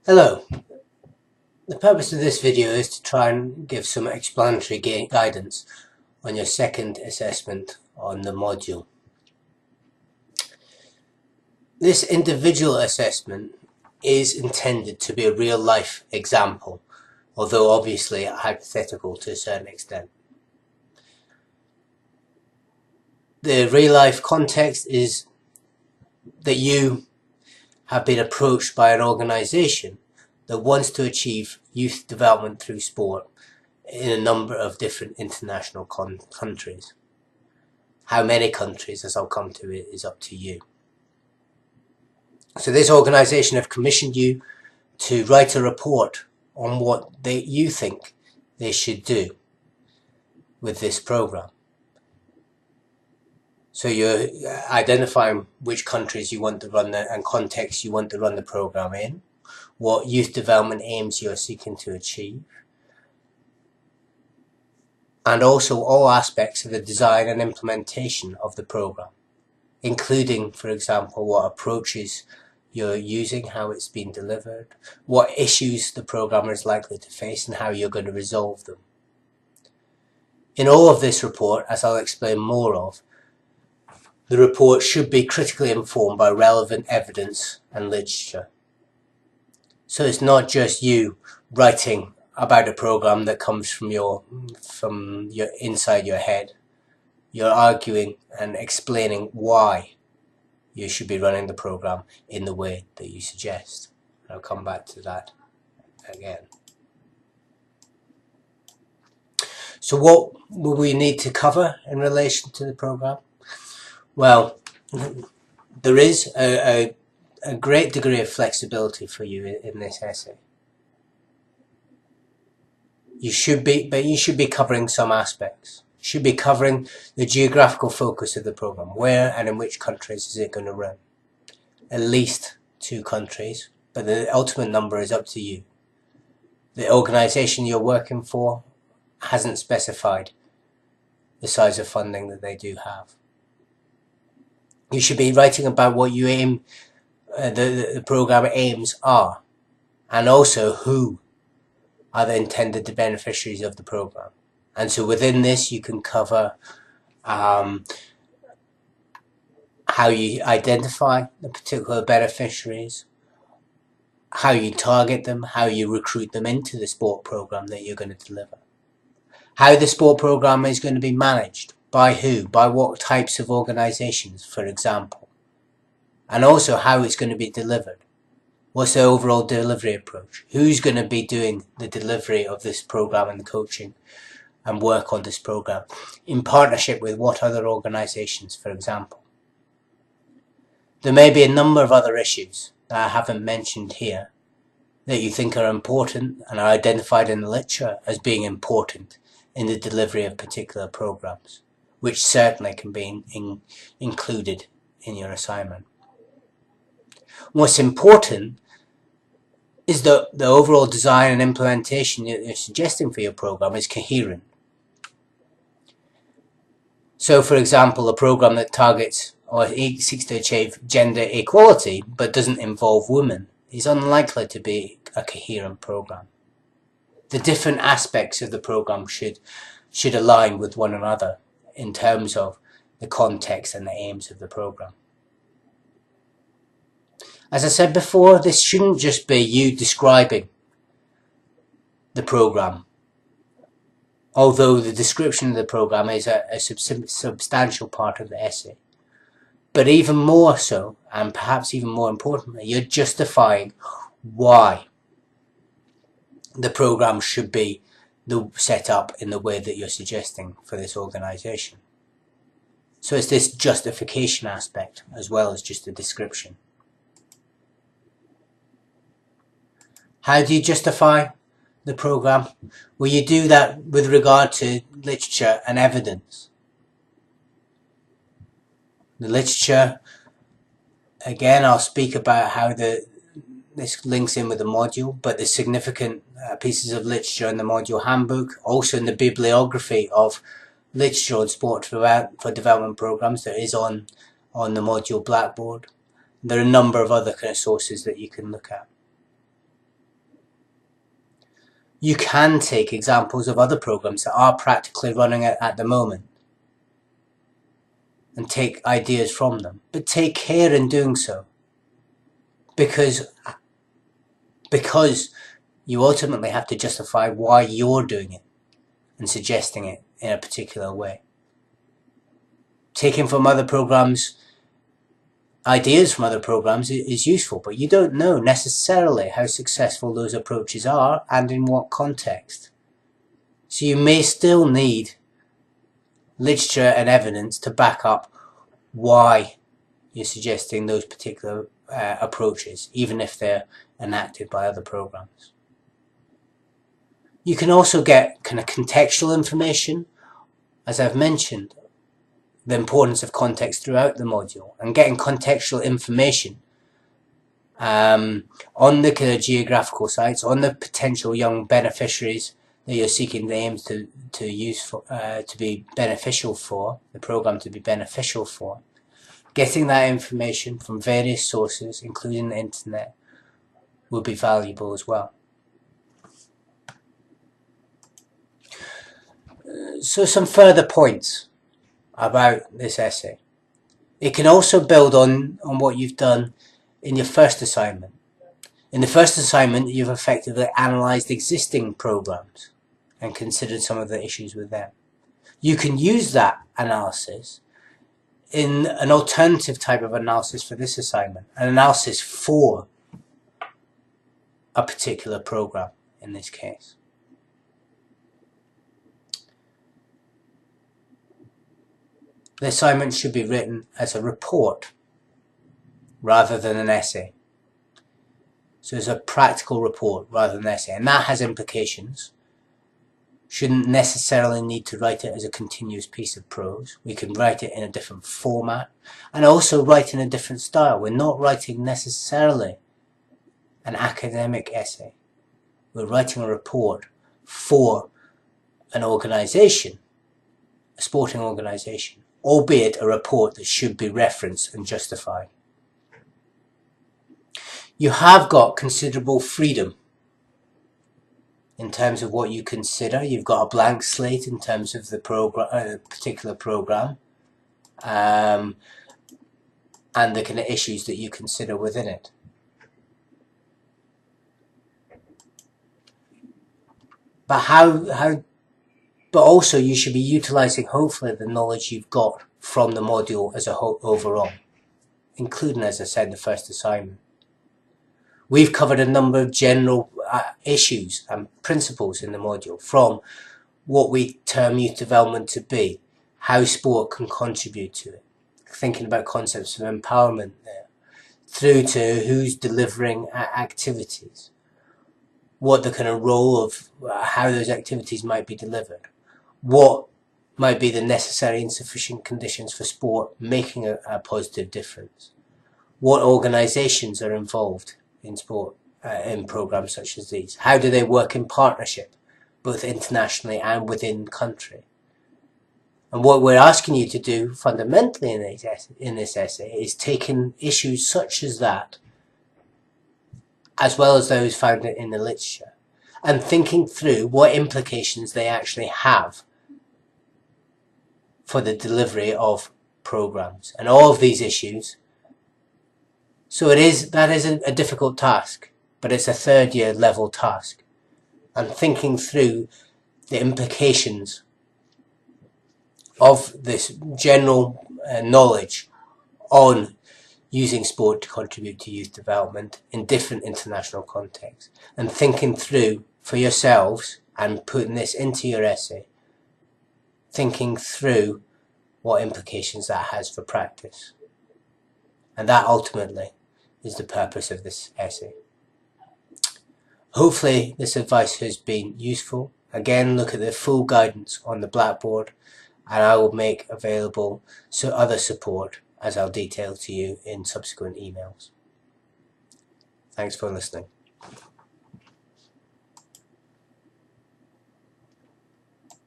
Hello. The purpose of this video is to try and give some explanatory guidance on your second assessment on the module. This individual assessment is intended to be a real-life example, although obviously hypothetical to a certain extent. The real-life context is that you have been approached by an organisation that wants to achieve youth development through sport in a number of different international countries. How many countries, as I'll come to it, is up to you. So this organisation have commissioned you to write a report on what you think they should do with this programme. So you're identifying which countries you want to run and context you want to run the programme in, what youth development aims you're seeking to achieve, and also all aspects of the design and implementation of the programme, including, for example, what approaches you're using, how it's been delivered, what issues the programmer is likely to face, and how you're going to resolve them. In all of this report, as I'll explain more of, the report should be critically informed by relevant evidence and literature. So it's not just you writing about a program that comes from your inside your head. You're arguing and explaining why you should be running the program in the way that you suggest. I'll come back to that again. So what will we need to cover in relation to the program? Well, there is a great degree of flexibility for you in this essay. You should be covering some aspects. You should be covering the geographical focus of the program. Where and in which countries is it going to run? At least 2 countries, but the ultimate number is up to you. The organisation you're working for hasn't specified the size of funding that they do have. You should be writing about what you aim, the program aims are, and also who are the intended beneficiaries of the program. And so within this you can cover how you identify the particular beneficiaries, how you target them, how you recruit them into the sport program that you're going to deliver, how the sport program is going to be managed, by who, by what types of organisations, for example, and also how it's going to be delivered. What's the overall delivery approach? Who's going to be doing the delivery of this program and the coaching and work on this program in partnership with what other organisations, for example? There may be a number of other issues that I haven't mentioned here that you think are important and are identified in the literature as being important in the delivery of particular programs, which certainly can be included in your assignment. What's important is that the overall design and implementation that you're suggesting for your program is coherent. So, for example, a program that targets or seeks to achieve gender equality but doesn't involve women is unlikely to be a coherent program. The different aspects of the program should align with one another in terms of the context and the aims of the program. As I said before, this shouldn't just be you describing the program, although the description of the program is a substantial part of the essay. But even more so, and perhaps even more importantly, you're justifying why the program should be set up in the way that you're suggesting for this organisation. So it's this justification aspect as well as just a description. How do you justify the program? Well, you do that with regard to literature and evidence. The literature, again, I'll speak about how this links in with the module, but the significant pieces of literature in the module handbook, also in the bibliography of literature on sport for development programs that is on the module Blackboard. There are a number of other kind of sources that you can look at. You can take examples of other programs that are practically running at the moment and take ideas from them, but take care in doing so, because you ultimately have to justify why you're doing it and suggesting it in a particular way. Taking from other programs, ideas from other programs is useful, but you don't know necessarily how successful those approaches are and in what context. So you may still need literature and evidence to back up why you're suggesting those particular approaches, even if they're enacted by other programs. You can also get kind of contextual information, as I've mentioned, the importance of context throughout the module, and getting contextual information on the kind of geographical sites, on the potential young beneficiaries that you're seeking the aims to use for, to be beneficial for, the program to be beneficial for. Getting that information from various sources, including the internet, will be valuable as well. So some further points about this essay. It can also build on what you've done in your first assignment. In the first assignment, you've effectively analysed existing programs and considered some of the issues with them. You can use that analysis in an alternative type of analysis for this assignment, an analysis for a particular program in this case. The assignment should be written as a report rather than an essay. So it's a practical report rather than an essay, and that has implications. Shouldn't necessarily need to write it as a continuous piece of prose. We can write it in a different format and also write in a different style. We're not writing necessarily an academic essay. We're writing a report for an organisation, a sporting organisation, albeit a report that should be referenced and justified. You have got considerable freedom in terms of what you consider. You've got a blank slate in terms of the program, particular program, and the kind of issues that you consider within it. But but also you should be utilising hopefully the knowledge you've got from the module as a whole overall, including, as I said, the first assignment. We've covered a number of general issues and principles in the module, from what we term youth development to be, how sport can contribute to it, thinking about concepts of empowerment there, through to who's delivering activities, what the kind of role of how those activities might be delivered, what might be the necessary and sufficient conditions for sport making a positive difference, what organisations are involved in sport, in programs such as these, how do they work in partnership, both internationally and within country. And what we're asking you to do fundamentally in this essay is taking issues such as that, as well as those found in the literature, and thinking through what implications they actually have for the delivery of programs and all of these issues. So that is a difficult task, but it's a third year level task, and thinking through the implications of this general knowledge on using sport to contribute to youth development in different international contexts, and thinking through for yourselves and putting this into your essay, thinking through what implications that has for practice. And that ultimately is the purpose of this essay. Hopefully this advice has been useful. Again, look at the full guidance on the Blackboard, and I will make available other support, as I'll detail to you in subsequent emails. Thanks for listening.